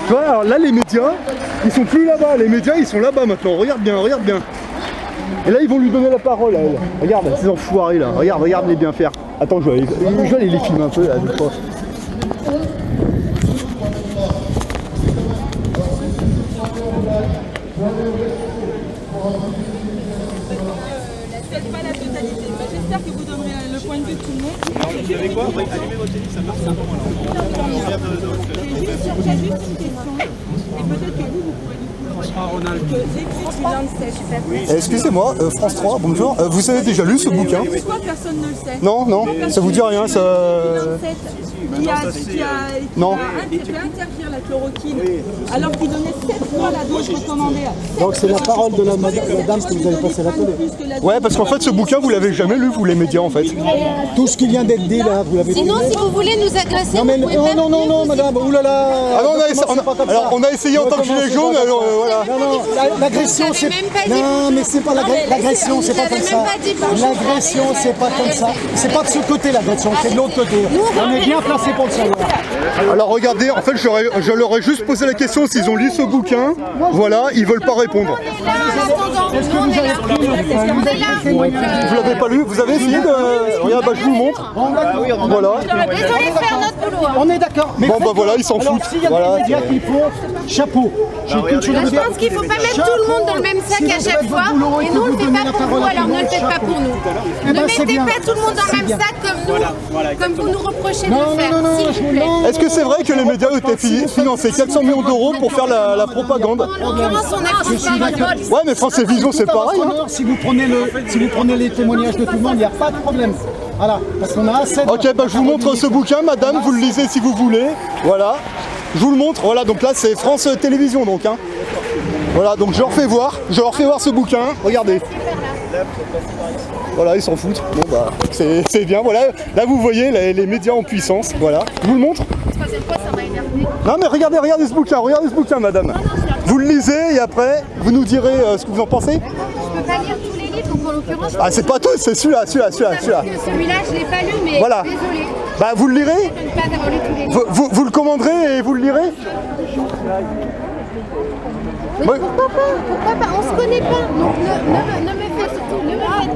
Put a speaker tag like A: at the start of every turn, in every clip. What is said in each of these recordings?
A: Tu vois, alors là les médias, ils sont plus là-bas, les médias ils sont là-bas maintenant, regarde bien, regarde bien. Et là ils vont lui donner la parole à elle. Regarde, ces enfoirés là, regarde les bien faire. Attends, je vais aller les filmer un peu là, deux fois.
B: Peut-être pas la totalité, mais j'espère que vous donnerez le point de vue de tout le monde.
C: Vous savez quoi? Allumez votre télé, ça marche simplement là.
B: J'ai juste une question, et peut-être que vous pourrez nous
A: Excusez-moi, France 3, bonjour. Vous avez déjà lu ce bouquin?
B: Pourquoi personne ne le sait?
A: Non, non, ça vous dit rien, ça...
B: Qui a fait interdire la chloroquine alors qu'il donnait 7 fois la dose recommandée.
D: Donc c'est la parole de la madame que vous avez passé à la télé.
A: Ouais, parce qu'en fait ce bouquin vous l'avez jamais lu, vous les médias en fait.
D: Tout ce qui vient d'être dit là, vous l'avez dit.
E: Sinon, si vous voulez nous agresser,
D: Non mais non, madame, oulala.
A: Ah non, on a essayé en tant que gilet jaune, alors voilà.
D: Non, l'agression c'est... Non mais c'est pas l'agression, c'est pas comme ça. L'agression c'est pas comme ça. C'est pas de ce côté l'agression, c'est de l'autre côté. On est bien placé pour le savoir.
A: Alors regardez, en fait je leur ai juste posé la question s'ils ont lu ce bouquin, voilà, ils veulent pas répondre. Vous l'avez pas lu? Vous avez essayé de... Regarde, bah je vous montre. Voilà.
E: Désolé de faire notre boulot.
D: On est d'accord.
A: Bon bah voilà, ils s'en foutent.
D: S'il y a des médias qui font chapeau.
E: Je pense qu'il faut pas mettre tout le monde dans le même sac à chaque fois. Et nous on le fait pas pour vous, alors ne le faites pas pour nous. Ne mettez pas tout le monde dans le même sac comme vous nous reprochez de le faire, s'il vous plaît.
A: Est-ce que c'est vrai que les médias étaient financés 400 millions d'euros pour faire la propagande?
E: En l'occurrence, on a parole.
A: Ouais, mais France Télévisions c'est pareil. Hein.
D: Si vous prenez les témoignages de tout le monde, il n'y a pas de problème. Voilà, parce qu'on a assez de...
A: Ok, bah je vous montre ce bouquin, madame, vous le lisez si vous voulez. Voilà, je vous le montre. Voilà, donc là c'est France Télévisions donc. Hein. Voilà, donc je leur fais voir ce bouquin. Regardez. Voilà, ils s'en foutent. Bon bah, c'est bien. Voilà, là vous voyez les médias en puissance. Voilà, je vous le montre. Non mais regardez ce bouquin, madame. Vous le lisez et après, vous nous direz ce que vous en pensez.
E: Je peux pas lire tous les livres, donc en l'occurrence...
A: Ah c'est pas tous, c'est celui-là.
E: Celui-là, je l'ai pas lu, mais
A: voilà.
E: désolé.
A: Bah vous le lirez.
E: Je ne peux pas avoir lu tous les livres.
A: Vous le commanderez et vous le lirez.
E: Mais pourquoi pas? On se connaît pas. Donc ne me faites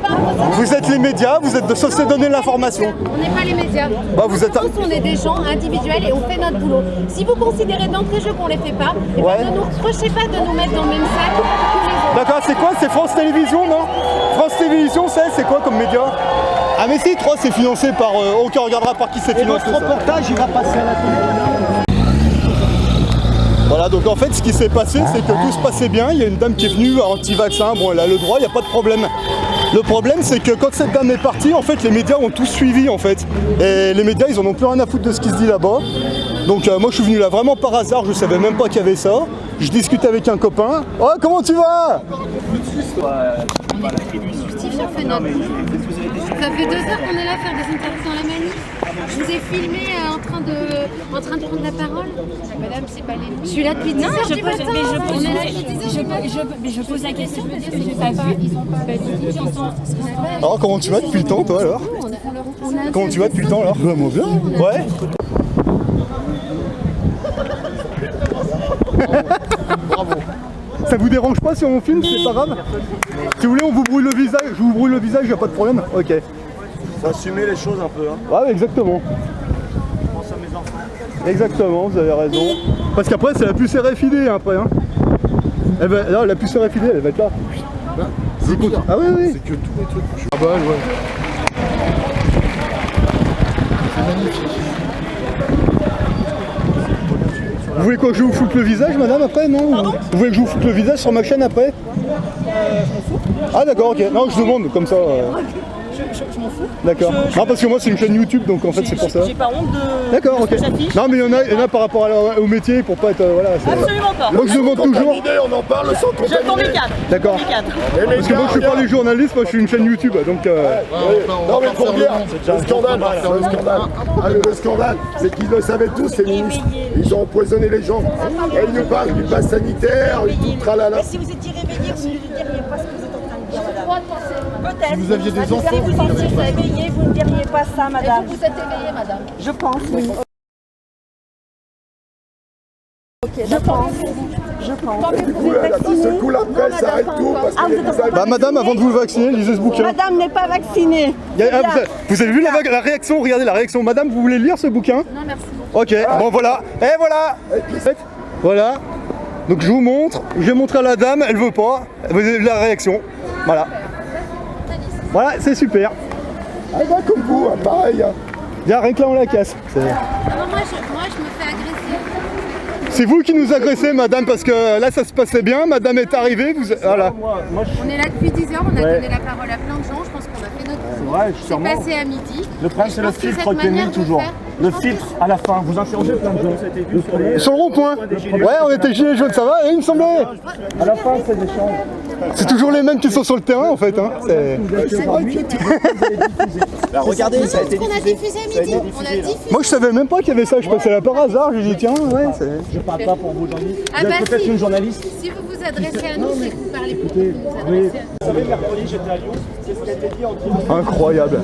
E: pas.
A: Vous êtes les médias, vous êtes censés donner l'information.
E: On n'est pas les médias.
A: Bah, vous êtes...
E: On est des gens individuels et on fait notre boulot. Si vous considérez d'entrée de jeu qu'on les fait pas, eh ben, ne nous reprochez pas de nous mettre dans le même sac que les autres.
A: D'accord, c'est quoi? C'est France Télévisions, non? France Télévisions, c'est quoi comme média? Ah mais si, 3 c'est financé par... aucun regardera par qui c'est financé.
D: Votre reportage, il va passer à la télé.
A: Voilà, donc en fait ce qui s'est passé c'est que tout se passait bien, il y a une dame qui est venue anti-vaccin, bon elle a le droit, il n'y a pas de problème. Le problème c'est que quand cette dame est partie, en fait les médias ont tous suivi en fait. Et les médias ils en ont plus rien à foutre de ce qui se dit là-bas. Donc moi je suis venu là vraiment par hasard, je savais même pas qu'il y avait ça. Je discute avec un copain. Oh comment tu vas?
E: On fait notre boulot. Ça fait 2 heures qu'on est là à faire des interviews dans la manif. Je vous ai filmé en train de prendre la parole. Madame, c'est pas les... Je suis là depuis 10 heures du matin. Mais je pose la question parce que j'ai pas vu. Ils ont pas dit.
A: Alors comment tu vas depuis le temps toi alors? Comment tu vas depuis le temps alors? Bah moi bien. Ouais. Bravo. Ça vous dérange pas si on filme, c'est pas grave? Si vous voulez on vous brouille le visage, je vous brouille le visage, y a pas de problème. Ok.
C: Faut assumer les choses un peu. Hein.
A: Ouais exactement.
C: Je pense à mes enfants.
A: Exactement, vous avez raison. Parce qu'après c'est la puce RFID après. Hein. Elle va... Là, la puce RFID elle va être là. Ah oui oui.
D: C'est que tous les trucs. Ah bah ouais. C'est magnifique.
A: Vous voulez quoi que je vous foute le visage madame après non? Vous voulez que je vous foute le visage sur ma chaîne après? Ah d'accord ok. Non je demande comme ça.
B: Je m'en fous.
A: D'accord. Non parce que moi c'est une chaîne YouTube donc en fait c'est pour ça.
B: J'ai pas honte de...
A: D'accord ok. Non mais il y en a par rapport au métier pour pas être voilà.
B: Absolument pas.
A: Moi je demande toujours.
C: On en parle sans compter.
B: J'attends les 4.
A: D'accord. Parce que moi je suis pas les journalistes, moi je suis une chaîne YouTube donc.
C: Non mais pour dire, le scandale, le scandale, c'est qu'ils le savaient tous, c'est ministres. Ils ont empoisonné les gens. Et ils nous parlent du pass sanitaire, du tralala.
B: Si vous étiez réveillé, vous ne diriez pas ce que vous êtes en train de dire, madame. Peut-être.
D: Si vous aviez des enfants,
B: Si vous étiez réveillé, vous ne diriez pas ça, madame.
E: Vous êtes éveillée, madame.
B: Je pense, oui. Je pense.
C: Du coup, ce coup la presse arrête tout parce que vous avez...
A: Bah madame, avant de vous vacciner, lisez ce bouquin.
B: Madame n'est pas vaccinée.
A: Vous avez vu la réaction? Regardez la réaction. Madame, vous voulez lire ce bouquin?
E: Non, merci.
A: Ok, bon voilà. Et voilà. Voilà. Donc je vous montre. Je vais montrer à la dame, elle veut pas. Vous avez la réaction. Voilà. Voilà, c'est super.
C: Ah bah comme vous, hein, pareil. Hein.
A: Bien, rien que là on la casse.
E: Non, moi, je me fais agresser.
A: C'est vous qui nous agressez, madame, parce que là ça se passait bien. Madame est arrivée. Voilà.
E: On est là depuis 10 heures, on a donné la parole à plein de gens. Je pense qu'on a fait notre boulot. C'est passé à midi.
F: Le problème, c'est le filtre qui est mis toujours. Le filtre à la fin, vous interrogez plein de gens.
A: Sur le rond-point. Ouais, on était gilets jaunes, ça va? Et il me semblait.
F: À la fin, c'est des échanges.
A: C'est toujours les mêmes qui sont sur le terrain en fait. Hein.
F: Regardez, ça a été
E: On a diffusé à midi. On a diffusé.
A: Moi je savais même pas qu'il y avait ça, je passais là par hasard, j'ai dit tiens, ouais, c'est...
F: Je parle pas pour vous, Jean-Yves.
E: Ah
F: Vous
E: bah
F: êtes peut-être
E: si.
F: une journaliste.
E: Si vous vous adressez à nous, c'est que vous parlez pour nous. Vous adressez à nous.
F: Vous savez, mercredi, j'étais à Lyon. C'est ce qui a été dit entre...
A: Incroyable.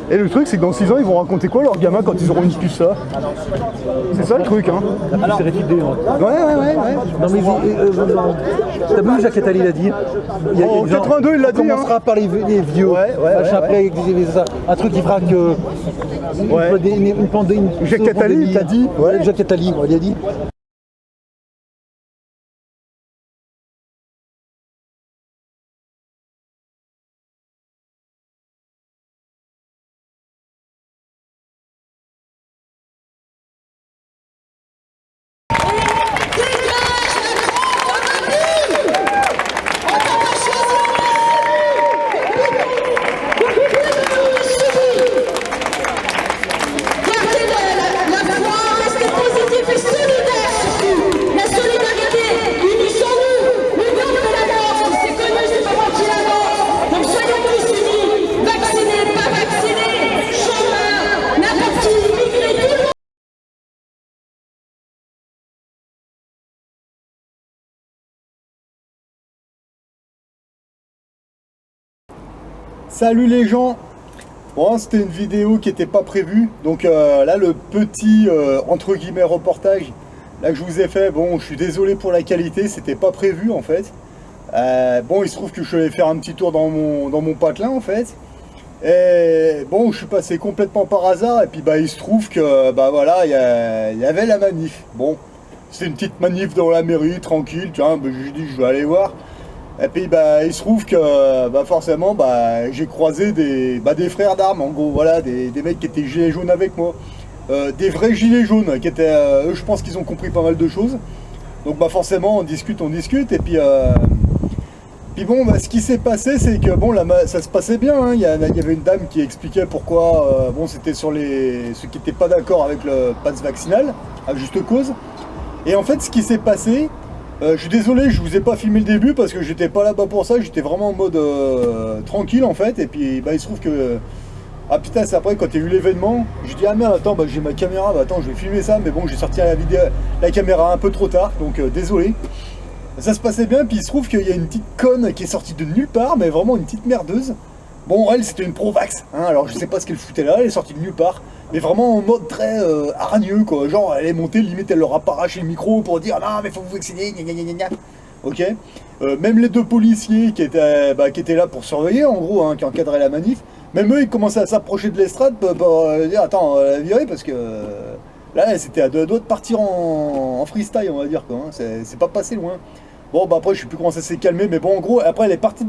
A: Et le truc c'est que dans 6 ans ils vont raconter quoi leurs gamins quand ils auront une puce ça? C'est ça le truc hein.
F: Alors,
A: Ouais.
G: Non mais t'as vu Jacques Attali l'a dit.
A: En 82 il l'a dit
G: On commencera
A: hein.
G: par les vieux. Après un truc qui fera que une pandémie.
A: Jacques Attali il t'a dit.
G: Ouais, Jacques Attali, il a dit.
A: Salut les gens. Bon, c'était une vidéo qui n'était pas prévue. Donc là, le petit, entre guillemets, reportage là que je vous ai fait, bon, je suis désolé pour la qualité, c'était pas prévu en fait. Bon, il se trouve que je suis allé faire un petit tour dans mon patelin en fait. Et bon, je suis passé complètement par hasard et puis bah il se trouve que bah voilà, il y avait la manif. Bon, c'était une petite manif dans la mairie, tranquille, tu vois, bah, je dis je vais aller voir. Et puis bah il se trouve que bah forcément bah j'ai croisé des frères d'armes, en gros, voilà, des mecs qui étaient gilets jaunes avec moi. Des vrais gilets jaunes qui étaient, eux je pense qu'ils ont compris pas mal de choses. Donc bah forcément on discute et puis bon, bah, ce qui s'est passé, c'est que bon, ça se passait bien. Hein. Il y avait une dame qui expliquait pourquoi. Bon, c'était sur ceux qui n'étaient pas d'accord avec le pass vaccinal, à juste cause. Et en fait, ce qui s'est passé, je suis désolé, je vous ai pas filmé le début parce que j'étais pas là-bas pour ça. J'étais vraiment en mode tranquille en fait. Et puis, bah, il se trouve que ah putain, c'est après quand il y a eu l'événement, je dis ah merde, attends, bah, j'ai ma caméra, bah, attends, je vais filmer ça. Mais bon, j'ai sorti la caméra un peu trop tard, donc désolé. Ça se passait bien, puis il se trouve qu'il y a une petite conne qui est sortie de nulle part, mais vraiment une petite merdeuse. Bon, elle, c'était une pro-vax, hein, alors je sais pas ce qu'elle foutait là, elle est sortie de nulle part, mais vraiment en mode très hargneux, quoi. Genre, elle est montée, limite, elle leur a pas arraché le micro pour dire « Non, mais faut vous vacciner, gna gna gna gna ». Ok. Même les deux policiers qui étaient là pour surveiller, en gros, hein, qui encadraient la manif, même eux, ils commençaient à s'approcher de l'estrade pour dire « Attends, la virer, parce que... » Là, c'était à deux doigts de partir en freestyle, on va dire, quoi. Hein. C'est pas passé loin. Bon, bah après, je sais plus comment ça s'est calmé, mais bon, en gros, après, elle est partie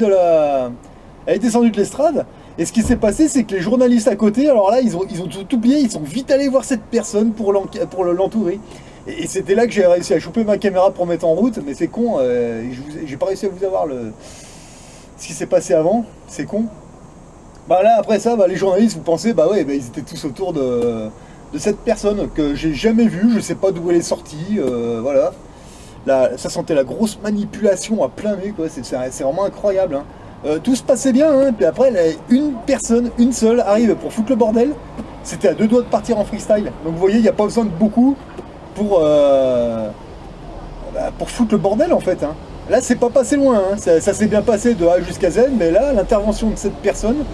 A: elle est descendue de l'estrade, et ce qui s'est passé, c'est que les journalistes à côté, alors là, ils ont tout oublié, ils sont vite allés voir cette personne pour l'entourer. Et c'était là que j'ai réussi à choper ma caméra pour mettre en route, mais c'est con, j'ai pas réussi à vous avoir ce qui s'est passé avant, c'est con. Bah là, après ça, bah, les journalistes, vous pensez, bah ouais, bah, ils étaient tous autour de cette personne que j'ai jamais vue, je sais pas d'où elle est sortie, voilà. Là, ça sentait la grosse manipulation à plein nez, quoi. C'est vraiment incroyable. Hein. Tout se passait bien, hein. Puis après, une personne, une seule, arrive pour foutre le bordel. C'était à deux doigts de partir en freestyle. Donc vous voyez, il n'y a pas besoin de beaucoup pour foutre le bordel en fait. Hein. Là, c'est pas passé loin. Hein. Ça s'est bien passé de A jusqu'à Z, mais là, l'intervention de cette personne,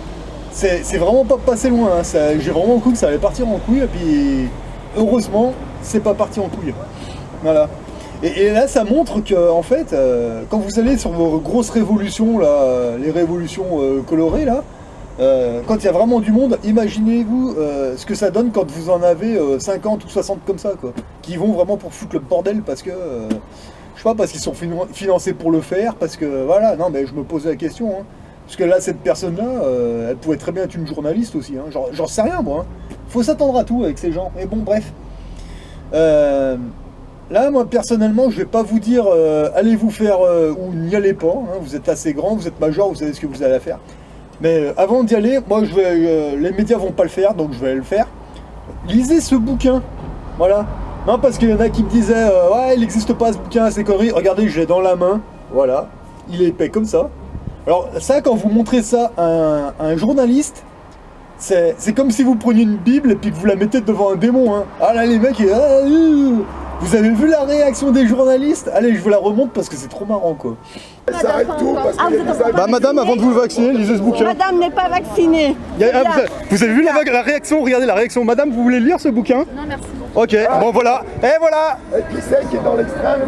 A: c'est vraiment pas passé loin. Hein. J'ai vraiment cru que ça allait partir en couille, et puis heureusement, c'est pas parti en couille.
H: Voilà. Et là, ça montre que, en fait, quand vous allez sur vos grosses révolutions, là, les révolutions colorées, là, quand il y a vraiment du monde, imaginez-vous ce que ça donne quand vous en avez 50 ou 60 comme ça, quoi, qui vont vraiment pour foutre le bordel parce que, je sais pas, parce qu'ils sont financés pour le faire, parce que, voilà, non, mais je me posais la question, hein, parce que là, cette personne-là, elle pouvait très bien être une journaliste aussi, hein, j'en sais rien, moi, hein. Faut s'attendre à tout avec ces gens, mais bon, bref. Là, moi, personnellement, je vais pas vous dire allez vous faire ou n'y allez pas. Hein, vous êtes assez grand, vous êtes majeur, vous savez ce que vous allez faire. Mais avant d'y aller, moi, les médias vont pas le faire, donc je vais le faire. Lisez ce bouquin. Voilà. Non, parce qu'il y en a qui me disaient ouais, il n'existe pas ce bouquin, c'est conneries. Regardez, je l'ai dans la main. Voilà. Il est épais comme ça. Alors, ça, quand vous montrez ça à un journaliste, c'est comme si vous preniez une Bible et puis que vous la mettez devant un démon. Hein. Ah là, les mecs, vous avez vu la réaction des journalistes? Allez, je vous la remonte parce que c'est trop marrant, quoi.
C: Ça arrête tout parce que
A: Bah madame, avant de vous vacciner, lisez ce bouquin.
B: Madame n'est pas vaccinée.
A: Vous avez vu la réaction? Regardez la réaction. Madame, vous voulez lire ce bouquin?
E: Non, merci.
A: Ok, bon voilà. Et voilà.
C: Et qui c'est qui est dans l'extrême?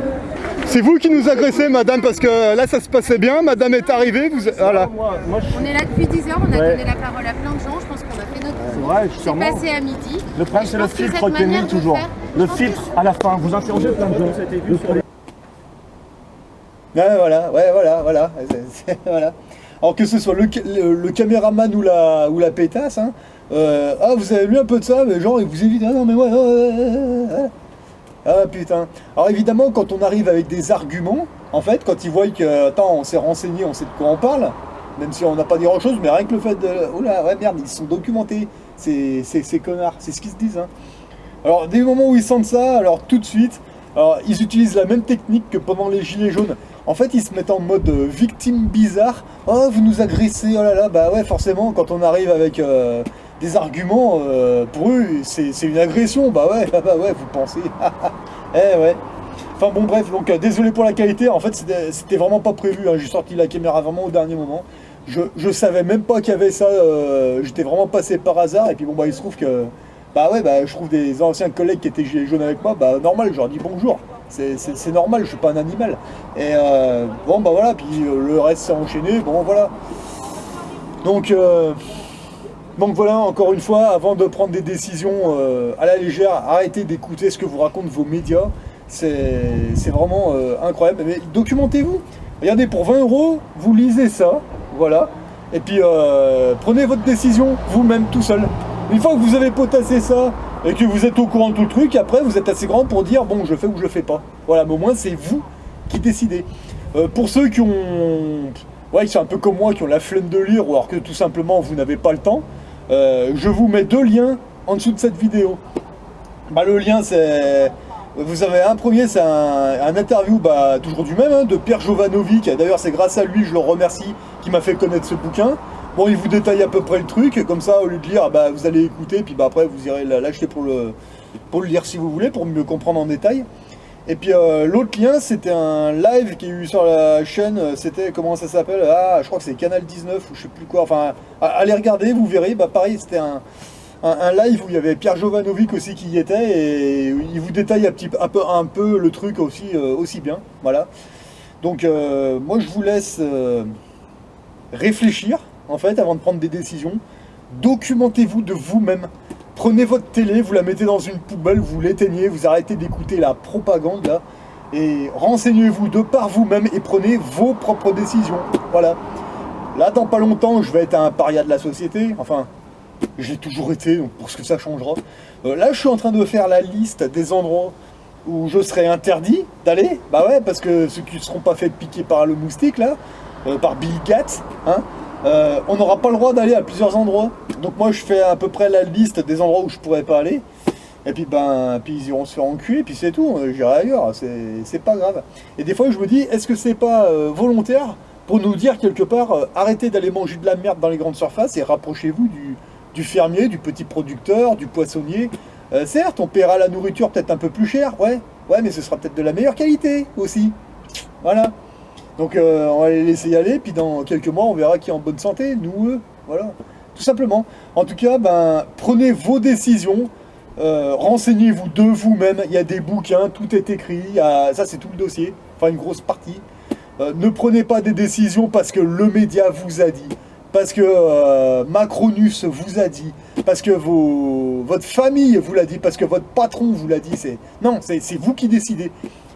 A: C'est vous qui nous agressez, madame, parce que là, ça se passait bien. Madame est arrivée. Voilà.
E: On est là depuis 10 heures, on a donné la parole à plein de gens, je pense qu'on a fait notre boulot. C'est passé à midi.
F: Le problème, c'est le filtre qui est mis toujours. Le filtre à la fin, vous interrogez plein de gens.
H: Ouais, voilà, voilà. Voilà. Alors que ce soit le caméraman ou la pétasse, hein, ah, vous avez lu un peu de ça, mais genre, ils vous évitent, ah non, mais ouais, ah putain. Alors évidemment, quand on arrive avec des arguments, en fait, quand ils voient que, attends, on s'est renseigné, on sait de quoi on parle, même si on n'a pas dit grand chose, mais rien que le fait de, oh là, ouais, merde, ils sont documentés, ces connards, c'est ce qu'ils se disent, hein. Alors, dès le moment où ils sentent ça, alors tout de suite, alors, ils utilisent la même technique que pendant les gilets jaunes. En fait, ils se mettent en mode victime bizarre. Oh, vous nous agressez, oh là là, bah ouais, forcément, quand on arrive avec des arguments, pour eux, c'est une agression. Bah ouais, vous pensez. Eh ouais. Enfin bon, bref, donc désolé pour la qualité. En fait, c'était vraiment pas prévu, hein. J'ai sorti la caméra vraiment au dernier moment. Je savais même pas qu'il y avait ça. J'étais vraiment passé par hasard. Et puis bon, bah il se trouve que... Bah ouais, bah je trouve des anciens collègues qui étaient gilets jaunes avec moi, bah normal, je leur dis bonjour. C'est normal, je suis pas un animal. Et bon, bah voilà, puis le reste s'est enchaîné, bon voilà. Donc voilà, encore une fois, avant de prendre des décisions à la légère, arrêtez d'écouter ce que vous racontent vos médias. C'est vraiment incroyable. Mais documentez-vous. Regardez, pour 20 €, vous lisez ça, voilà. Et puis prenez votre décision vous-même tout seul. Une fois que vous avez potassé ça et que vous êtes au courant de tout le truc, après vous êtes assez grand pour dire bon, je fais ou je le fais pas. Voilà, mais au moins c'est vous qui décidez. Pour ceux qui ont, ouais, c'est un peu comme moi, qui ont la flemme de lire ou alors que tout simplement vous n'avez pas le temps, je vous mets 2 liens en dessous de cette vidéo. Bah, le lien, c'est, vous avez un premier, c'est un interview, bah, toujours du même, hein, de Pierre Jovanovic. D'ailleurs, c'est grâce à lui, je le remercie, qui m'a fait connaître ce bouquin. Bon, il vous détaille à peu près le truc, comme ça, au lieu de lire, bah, vous allez écouter, puis bah, après, vous irez l'acheter pour le lire si vous voulez, pour mieux comprendre en détail. Et puis l'autre lien, c'était un live qui est eu sur la chaîne, c'était, comment ça s'appelle? Ah, je crois que c'est Canal 19, ou je sais plus quoi, enfin, allez regarder, vous verrez, bah pareil, c'était un live où il y avait Pierre Jovanovic aussi qui y était, et il vous détaille un peu le truc aussi bien, voilà. Donc moi je vous laisse réfléchir, en fait, avant de prendre des décisions. Documentez-vous de vous-même. Prenez votre télé, vous la mettez dans une poubelle, vous l'éteignez, vous arrêtez d'écouter la propagande, là, et renseignez-vous de par vous-même et prenez vos propres décisions. Voilà. Là, dans pas longtemps, je vais être un paria de la société, enfin, j'ai toujours été, donc pour ce que ça changera. Là, je suis en train de faire la liste des endroits où je serai interdit d'aller. Bah ouais, parce que ceux qui ne seront pas fait piquer par le moustique, là, par Bill Gates, hein, on n'aura pas le droit d'aller à plusieurs endroits. Donc moi je fais à peu près la liste des endroits où je pourrais pas aller. Et puis puis ils iront se faire enculer, et puis c'est tout, j'irai ailleurs, c'est pas grave. Et des fois je me dis, est-ce que c'est pas volontaire pour nous dire quelque part, arrêtez d'aller manger de la merde dans les grandes surfaces et rapprochez-vous du fermier, du petit producteur, du poissonnier. Certes, on paiera la nourriture peut-être un peu plus cher, ouais, mais ce sera peut-être de la meilleure qualité aussi. Voilà. Donc on va les laisser y aller, puis dans quelques mois on verra qui est en bonne santé, nous, eux, voilà, tout simplement. En tout cas, prenez vos décisions, Renseignez-vous de vous-même, il y a des bouquins, tout est écrit, ça c'est tout le dossier, enfin une grosse partie. Ne prenez pas des décisions parce que le média vous a dit, parce que Macronus vous a dit, parce que votre famille vous l'a dit, parce que votre patron vous l'a dit. Non, c'est vous qui décidez.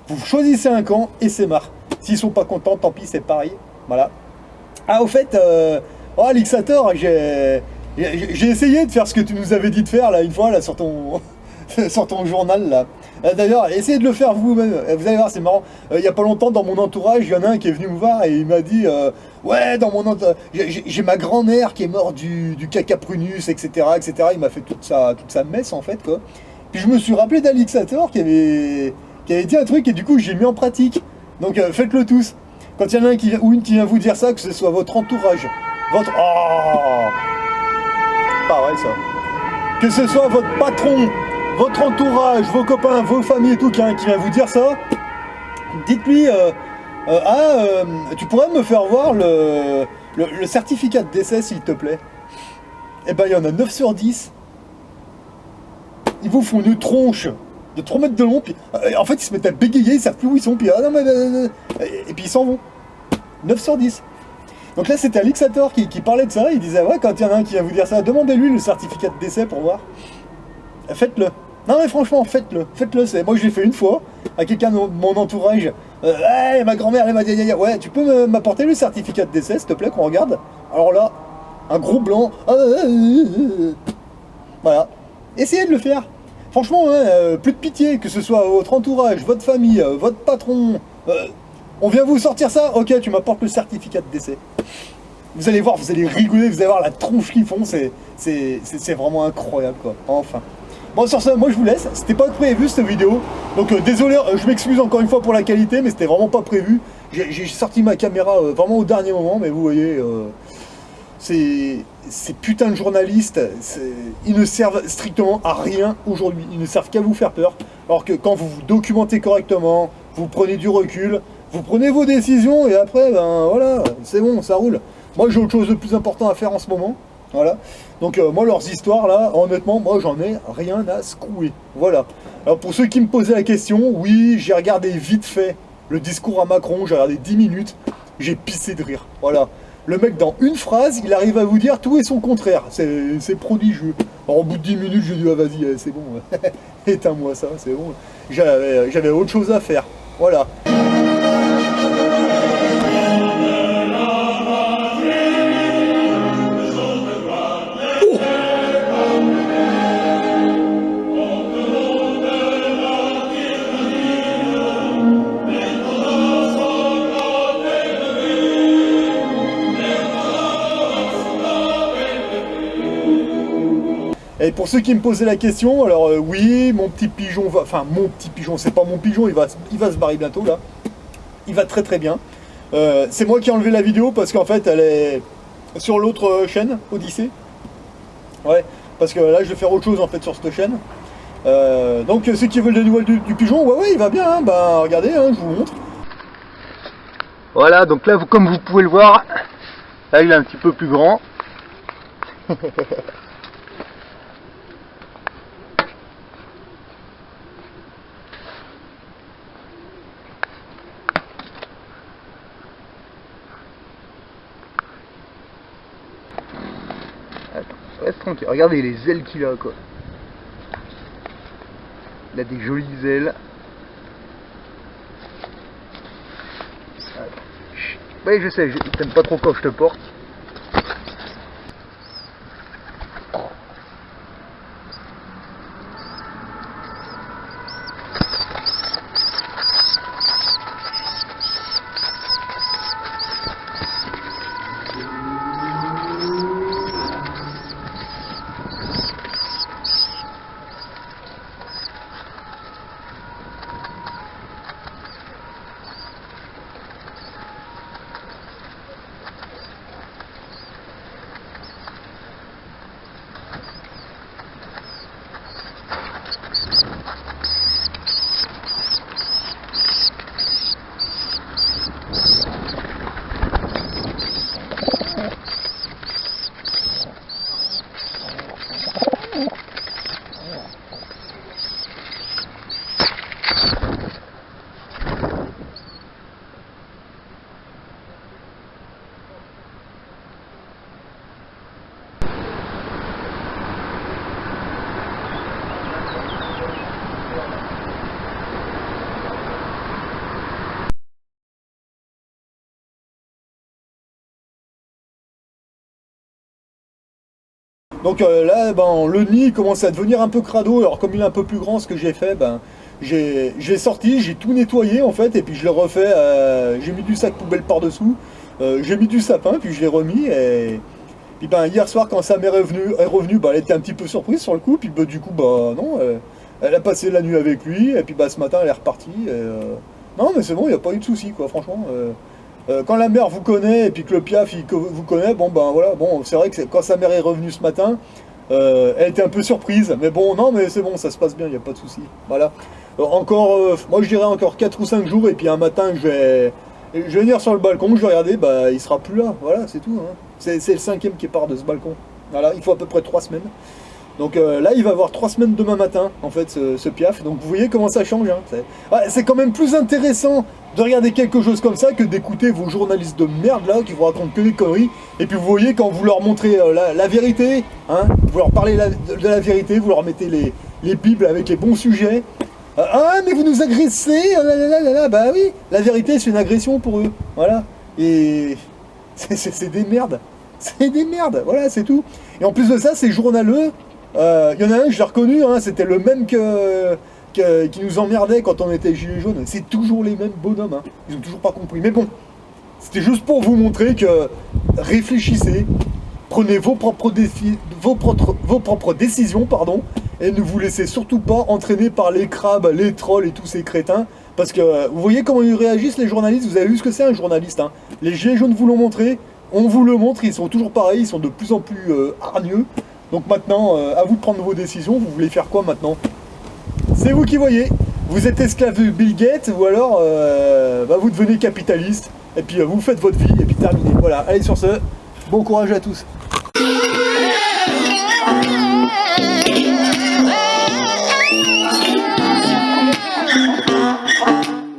H: Vous choisissez un camp et c'est marre. S'ils sont pas contents, tant pis, c'est pareil. Voilà. Ah, au fait, Alixator, j'ai essayé de faire ce que tu nous avais dit de faire là une fois là sur ton sur ton journal là. D'ailleurs, essayez de le faire vous-même. Vous allez voir, c'est marrant. Il y a pas longtemps, dans mon entourage, il y en a un qui est venu me voir et il m'a dit ouais, dans mon entourage, j'ai ma grand-mère qui est morte du caca prunus, etc., etc. Il m'a fait toute sa messe en fait quoi. Puis je me suis rappelé d'Alixator qui avait dit un truc et du coup j'ai mis en pratique. Donc faites-le tous. Quand il y en a un ou une qui vient vous dire ça, que ce soit votre entourage, votre... Oh, pareil ça. Que ce soit votre patron, votre entourage, vos copains, vos familles et tout, qui vient vous dire ça, dites-lui, tu pourrais me faire voir le certificat de décès s'il te plaît. Eh ben il y en a 9 sur 10. Ils vous font une tronche de 3 mètres de long, puis en fait ils se mettent à bégayer, ils savent plus où ils sont, puis et puis ils s'en vont. 9 sur 10. Donc là c'était Alixator qui parlait de ça, il disait ouais, quand il y en a un qui vient vous dire ça, demandez-lui le certificat de décès pour voir. Faites-le. Non mais franchement, faites-le. Moi je l'ai fait une fois, à quelqu'un de mon entourage. Ouais, ma grand-mère elle m'a dit ouais, tu peux m'apporter le certificat de décès s'il te plaît qu'on regarde. Alors là, un gros blanc. Voilà. Essayez de le faire. Franchement, plus de pitié, que ce soit votre entourage, votre famille, votre patron. On vient vous sortir ça, ok, tu m'apportes le certificat de décès. Vous allez voir, vous allez rigoler, vous allez voir la tronche qu'ils font, c'est vraiment incroyable quoi, enfin. Bon, sur ça, moi je vous laisse, c'était pas prévu cette vidéo, donc désolé, je m'excuse encore une fois pour la qualité, mais c'était vraiment pas prévu. J'ai sorti ma caméra vraiment au dernier moment, mais vous voyez, ces putains de journalistes, ils ne servent strictement à rien aujourd'hui, ils ne servent qu'à vous faire peur, alors que quand vous vous documentez correctement, vous prenez du recul, vous prenez vos décisions et après, ben voilà, c'est bon, ça roule. Moi, j'ai autre chose de plus important à faire en ce moment. Voilà. Donc, moi, leurs histoires, là, honnêtement, moi, j'en ai rien à secouer. Voilà. Alors, pour ceux qui me posaient la question, oui, j'ai regardé vite fait le discours à Macron, j'ai regardé 10 minutes, j'ai pissé de rire. Voilà. Le mec, dans une phrase, il arrive à vous dire tout et son contraire. C'est prodigieux. Alors, au bout de 10 minutes, j'ai dit, ah, vas-y, c'est bon. Éteins-moi ça, c'est bon. J'avais autre chose à faire. Voilà. Et pour ceux qui me posaient la question, alors oui, mon petit pigeon va... Enfin, mon petit pigeon, c'est pas mon pigeon, il va se barrer bientôt, là. Il va très très bien. C'est moi qui ai enlevé la vidéo parce qu'en fait, elle est sur l'autre chaîne, Odyssée. Ouais, parce que là, je vais faire autre chose, en fait, sur cette chaîne. Donc, ceux qui veulent des nouvelles du pigeon, ouais, il va bien, hein. Bah, regardez, hein, je vous montre. Voilà, donc là, comme vous pouvez le voir, là, il est un petit peu plus grand. Reste tranquille, regardez les ailes qu'il a quoi. Il a des jolies ailes. Oui je sais, t'aimes pas trop quand je te porte. Donc là, ben, le nid commence à devenir un peu crado. Alors comme il est un peu plus grand, ce que j'ai fait, ben, j'ai sorti, j'ai tout nettoyé en fait, et puis je l'ai refait, j'ai mis du sac poubelle par-dessous, j'ai mis du sapin, puis je l'ai remis, et puis ben, hier soir quand sa mère est revenue, ben, elle était un petit peu surprise sur le coup, puis ben, du coup, ben, non, elle a passé la nuit avec lui, et puis ben, ce matin elle est repartie, non mais c'est bon, il n'y a pas eu de souci quoi, franchement. Quand la mère vous connaît et puis que le piaf vous connaît, bon ben voilà, bon c'est vrai que quand sa mère est revenue ce matin, elle était un peu surprise, mais bon non mais c'est bon, ça se passe bien, il n'y a pas de souci. Voilà. Moi je dirais encore 4 ou 5 jours et puis un matin je vais venir sur le balcon, je vais regarder, bah il sera plus là, voilà c'est tout. Hein. C'est le 5e qui part de ce balcon. Voilà, il faut à peu près 3 semaines. Donc là, il va avoir 3 semaines demain matin, en fait, ce piaf. Donc vous voyez comment ça change. Hein. C'est quand même plus intéressant de regarder quelque chose comme ça que d'écouter vos journalistes de merde là qui vous racontent que des conneries. Et puis vous voyez quand vous leur montrez la vérité, hein, vous leur parlez de la vérité, vous leur mettez les bibles avec les bons sujets. Ah mais vous nous agressez, bah oui, la vérité c'est une agression pour eux. Voilà. Et c'est des merdes. C'est des merdes, voilà, c'est tout. Et en plus de ça, c'est journaleux. Il y en a un, je l'ai reconnu, hein, c'était le même qui nous emmerdait quand on était gilets jaunes. C'est toujours les mêmes bonhommes, hein. Ils ont toujours pas compris. Mais bon, c'était juste pour vous montrer que réfléchissez, prenez vos propres décisions, pardon, et ne vous laissez surtout pas entraîner par les crabes, les trolls et tous ces crétins. Parce que vous voyez comment ils réagissent les journalistes, vous avez vu ce que c'est un journaliste, hein. Les gilets jaunes vous l'ont montré, on vous le montre, ils sont toujours pareils, ils sont de plus en plus hargneux. Donc maintenant, à vous de prendre vos décisions, vous voulez faire quoi maintenant? C'est vous qui voyez. Vous êtes esclave de Bill Gates ou alors vous devenez capitaliste et puis vous faites votre vie et puis terminé. Voilà, allez sur ce, bon courage à tous.